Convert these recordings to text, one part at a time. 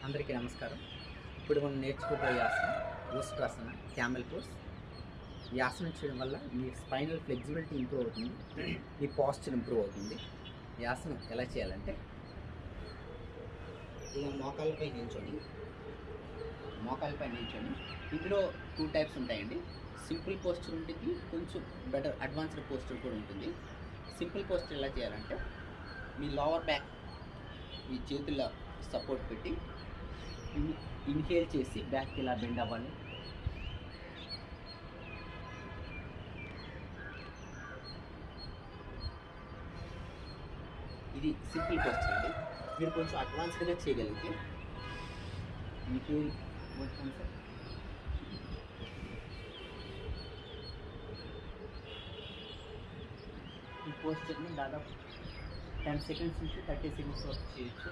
అందరికీ నమస్కారం. ఇప్పుడు మనం నేర్చుకోబోయే ఆసనం ఊస్ట్రాసన, క్యామెల్ పోజ్. ఈ ఆసనం చేయడం వల్ల మీ స్పైనల్ ఫ్లెక్సిబిలిటీ ఇంప్రూవ్ అవుతుంది, మీ పాస్చర్ ఇంప్రూవ్ అవుతుంది. ఈ ఆసనం ఎలా చేయాలంటే, ఇలా మోకాళ్ళపై నిల్చొని ఇందులో 2 టైప్స్ ఉంటాయండి. సింపుల్ పోస్చర్ ఉంటుంది, కొంచెం బెటర్ అడ్వాన్స్డ్ పోస్చర్ కూడా ఉంటుంది. సింపుల్ పోస్చర్ ఎలా చేయాలంటే, మీ లోవర్ బ్యాక్ మీ చేతుల సపోర్ట్ పెట్టి ఇన్హేల్ చేసి బ్యాక్ ఇలా బెండ్ అవ్వాలి. ఇది సింపుల్ పోస్చర్ అండి. మీరు కొంచెం అడ్వాన్స్డ్గా చేయగలిగితే ఇన్హేల్ మొత్తం సార్ ఈ పోస్చర్ని దాదాపు 10 సెకండ్స్ నుంచి 30 సెకండ్స్ వరకు చేయొచ్చు.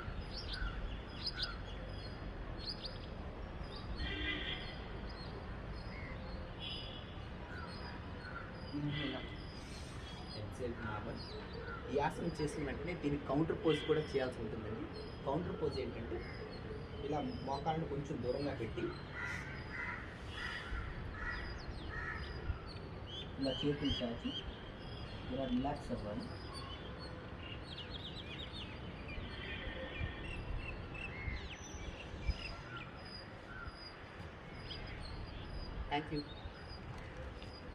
ఈ ఆసనం చేసిన వెంటనే దీనికి కౌంటర్ పోజ్ కూడా చేయాల్సి ఉంటుందండి. కౌంటర్ పోజ్ ఏంటంటే, ఇలా మోకాళ్ళను కొంచెం దూరంగా పెట్టి ఇలా చేతులు చాచి ఇలా రిలాక్స్ అవ్వాలి. Thank you.